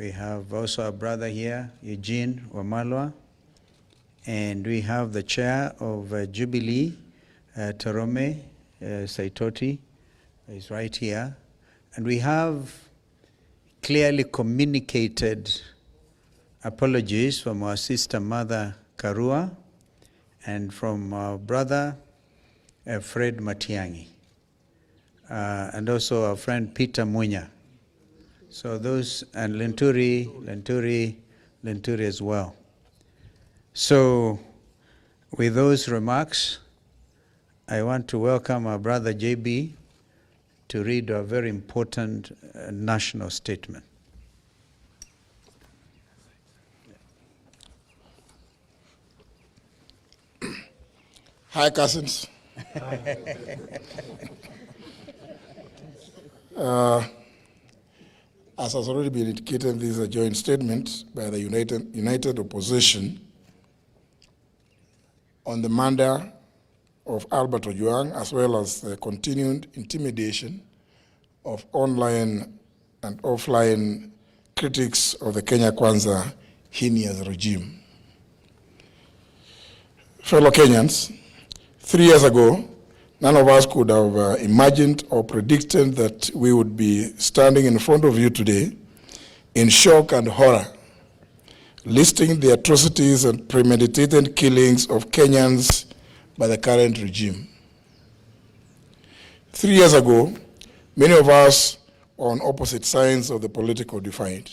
We have also a brother here, Eugene Wamalwa, and we have the chair of Jubilee, Tarome Saitoti, is right here. And we have clearly communicated apologies from our sister Mother Karua and from our brother Fred Matiangi, and also our friend Peter Munya. So those, and Lenturi as well. So with those remarks, I want to welcome our brother JB to read a very important national statement. Hi, cousins. As has already been indicated, this is a joint statement by the United Opposition on the murder of Albert Ojwang, as well as the continued intimidation of online and offline critics of the Kenya Kwanza heinous regime. Fellow Kenyans, 3 years ago, none of us could have imagined or predicted that we would be standing in front of you today in shock and horror, listing the atrocities and premeditated killings of Kenyans by the current regime. 3 years ago, many of us were on opposite sides of the political divide.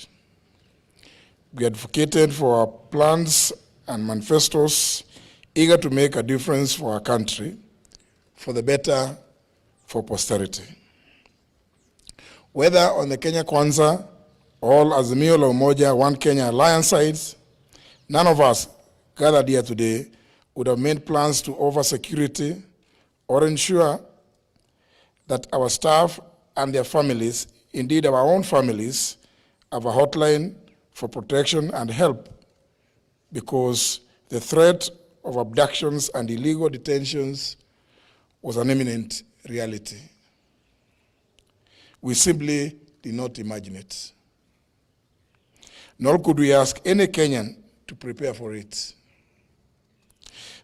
We advocated for our plans and manifestos, eager to make a difference for our country, for the better, for posterity. Whether on the Kenya Kwanza or Azimio la Umoja, One Kenya Alliance sides, none of us gathered here today would have made plans to offer security or ensure that our staff and their families, indeed our own families, have a hotline for protection and help, because the threat of abductions and illegal detentions was an imminent reality. We simply did not imagine it. Nor could we ask any Kenyan to prepare for it.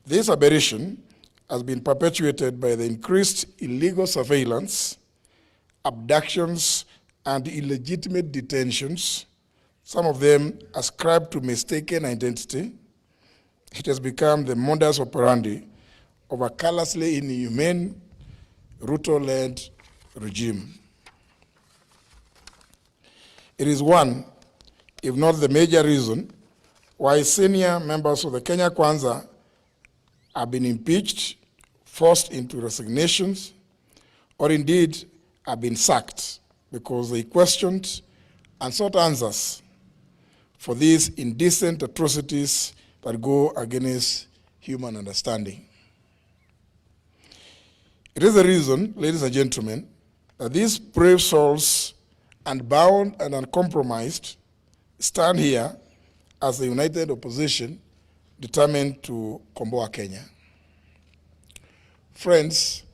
This aberration has been perpetuated by the increased illegal surveillance, abductions, and illegitimate detentions, some of them ascribed to mistaken identity. It has become the modus operandi of a callously inhumane, Ruto-led regime. It is one, if not the major reason, why senior members of the Kenya Kwanza have been impeached, forced into resignations, or indeed have been sacked because they questioned and sought answers for these indecent atrocities that go against human understanding. It is the reason, ladies and gentlemen, that these brave souls, unbound and uncompromised, stand here as the united opposition determined to komboa Kenya. Friends,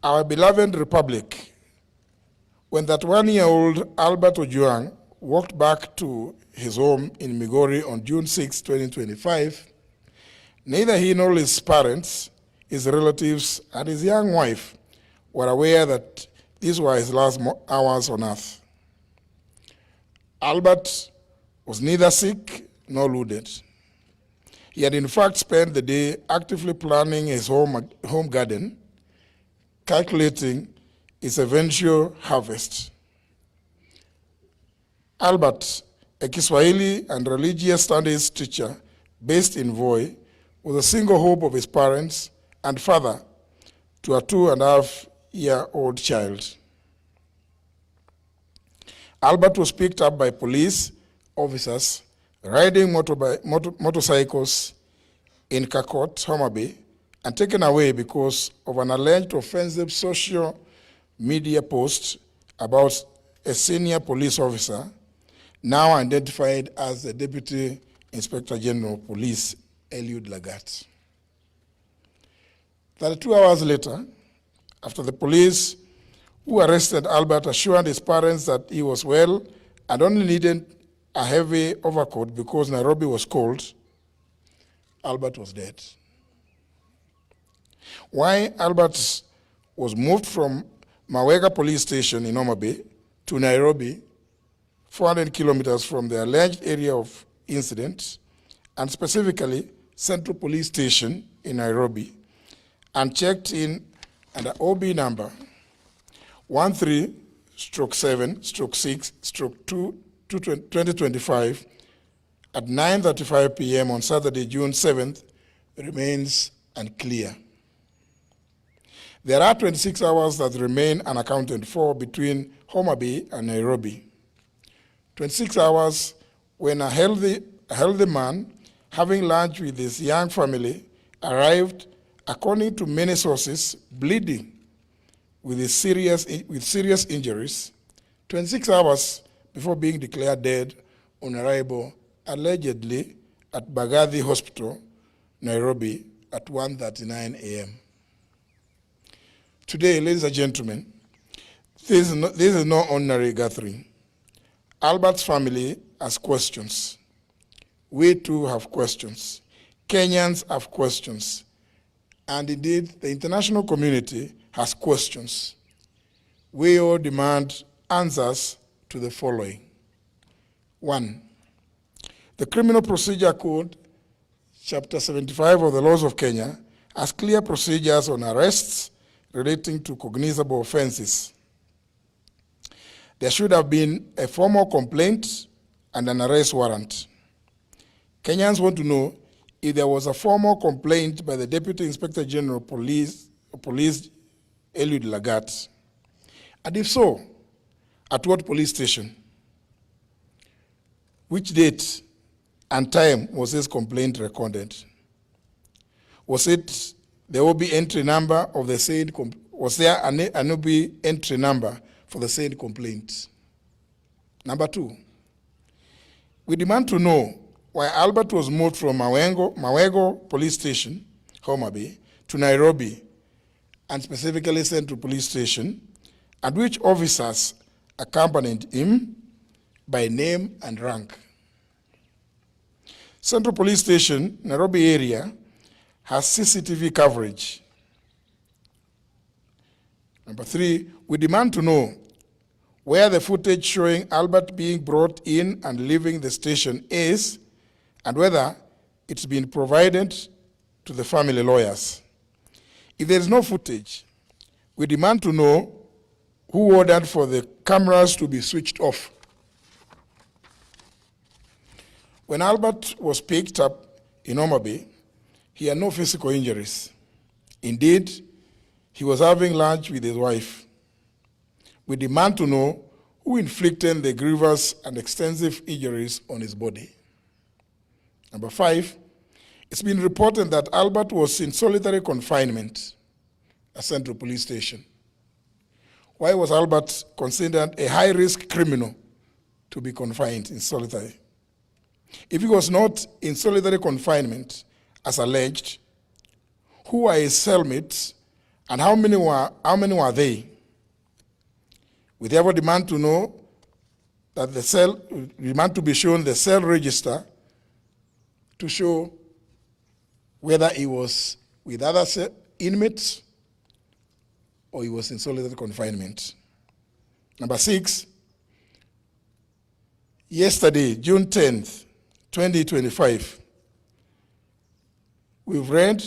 our beloved republic, when that 1-year-old Albert Ojwang walked back to his home in Migori on June 6, 2025, neither he nor his parents, his relatives, and his young wife were aware that these were his last hours on earth. Albert was neither sick nor wounded. He had in fact spent the day actively planning his home garden, calculating its eventual harvest. Albert, a Kiswahili and religious studies teacher based in Voi, was a single hope of his parents and father to a 2.5-year-old child. Albert was picked up by police officers riding motorcycles in Kakot, Homa Bay, and taken away because of an alleged offensive social media post about a senior police officer, now identified as the Deputy Inspector General of Police, Eliud Lagat. 32 hours later, after the police who arrested Albert assured his parents that he was well and only needed a heavy overcoat because Nairobi was cold, Albert was dead. Why Albert was moved from Mawega police station in Homa Bay to Nairobi, 400 kilometers from the alleged area of incident, and specifically Central Police Station in Nairobi, and checked in under OB number 13/7/6/2025 at 9:35 p.m. on Saturday, June 7th, remains unclear. There are 26 hours that remain unaccounted for between Homa Bay and Nairobi. 26 hours when a healthy man, having lunch with his young family, arrived, according to many sources, bleeding with serious injuries, 26 hours before being declared dead on arrival, allegedly at Bagathi Hospital, Nairobi, at 1:39 a.m. Today, ladies and gentlemen, this is no ordinary gathering. Albert's family has questions. We too have questions. Kenyans have questions. And indeed, the international community has questions. We all demand answers to the following. 1, the Criminal Procedure Code, Chapter 75 of the Laws of Kenya, has clear procedures on arrests relating to cognizable offenses. There should have been a formal complaint and an arrest warrant. Kenyans want to know if there was a formal complaint by the Deputy Inspector General of Police Eliud Lagat, and if so, at what police station? Which date and time was this complaint recorded? Was it the OB entry number of the said was there an OB entry number for the said complaint? Number 2, we demand to know why Albert was moved from Mawego Police Station, Homa Bay, to Nairobi, and specifically Central Police Station, and which officers accompanied him by name and rank. Central Police Station, Nairobi area, has CCTV coverage. Number 3, we demand to know where the footage showing Albert being brought in and leaving the station is, and whether it's been provided to the family lawyers. If there is no footage, we demand to know who ordered for the cameras to be switched off. When Albert was picked up in Homa Bay, he had no physical injuries. Indeed, he was having lunch with his wife. We demand to know who inflicted the grievous and extensive injuries on his body. Number 5, it's been reported that Albert was in solitary confinement at Central Police Station. Why was Albert considered a high-risk criminal to be confined in solitary? If he was not in solitary confinement, as alleged, who were his cellmates and how many were they? We therefore demand to know that demand to be shown the cell register to show whether he was with other inmates or he was in solitary confinement. Number 6, yesterday, June 10th, 2025, we've read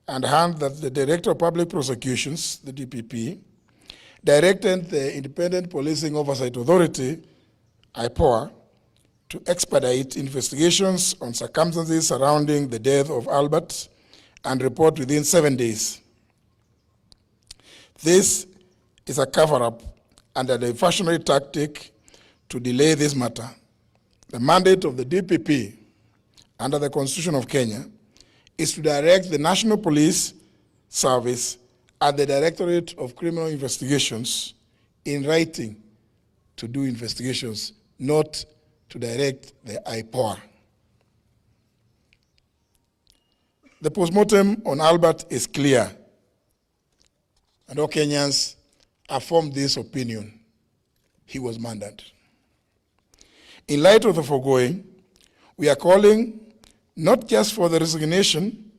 and heard that the Director of Public Prosecutions, the DPP, directed the Independent Policing Oversight Authority, IPOA, to expedite investigations on circumstances surrounding the death of Albert and report within 7 days. This is a cover-up and a diversionary tactic to delay this matter. The mandate of the DPP under the Constitution of Kenya is to direct the National Police Service and the Directorate of Criminal Investigations in writing to do investigations, not to direct the IPOA. The postmortem on Albert is clear, and all Kenyans have formed this opinion. He was murdered. In light of the foregoing, we are calling not just for the resignation,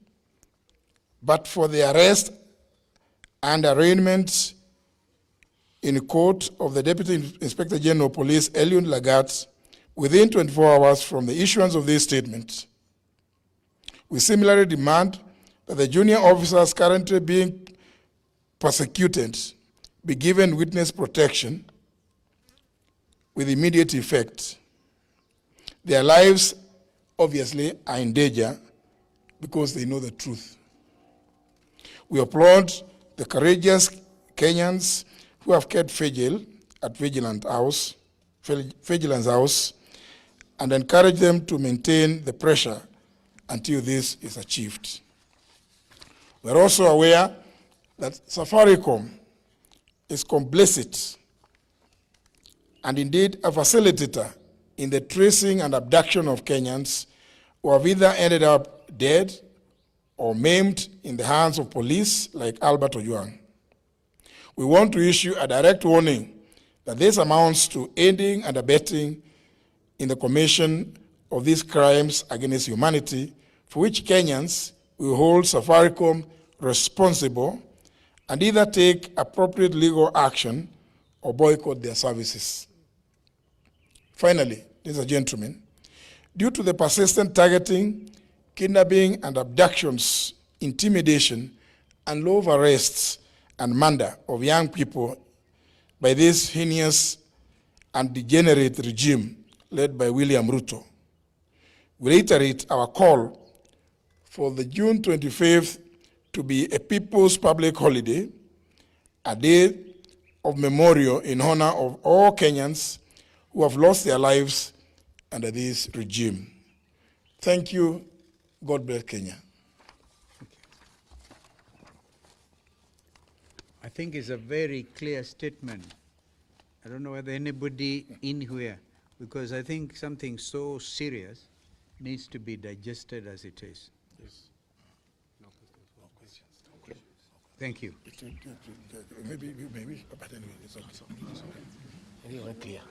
but for the arrest and arraignment in court of the Deputy Inspector General of Police, Eliud Lagat, within 24 hours from the issuance of this statement. We similarly demand that the junior officers currently being persecuted be given witness protection with immediate effect. Their lives, obviously, are in danger because they know the truth. We applaud the courageous Kenyans who have kept vigil at Vigilance House, and encourage them to maintain the pressure until this is achieved. We're also aware that Safaricom is complicit and indeed a facilitator in the tracing and abduction of Kenyans who have either ended up dead or maimed in the hands of police like Albert Ojwang. We want to issue a direct warning that this amounts to aiding and abetting in the commission of these crimes against humanity, for which Kenyans will hold Safaricom responsible and either take appropriate legal action or boycott their services. Finally, ladies and gentlemen, due to the persistent targeting, kidnapping and abductions, intimidation, and love arrests and murder of young people by this heinous and degenerate regime led by William Ruto, we reiterate our call for the June 25th to be a people's public holiday, a day of memorial in honor of all Kenyans who have lost their lives under this regime. Thank you. God bless Kenya. I think it's a very clear statement. I don't know whether anybody in here, because I think something so serious needs to be digested as it is. Yes. No questions. Thank you. Maybe, but anyway, it's okay. Anyway, clear.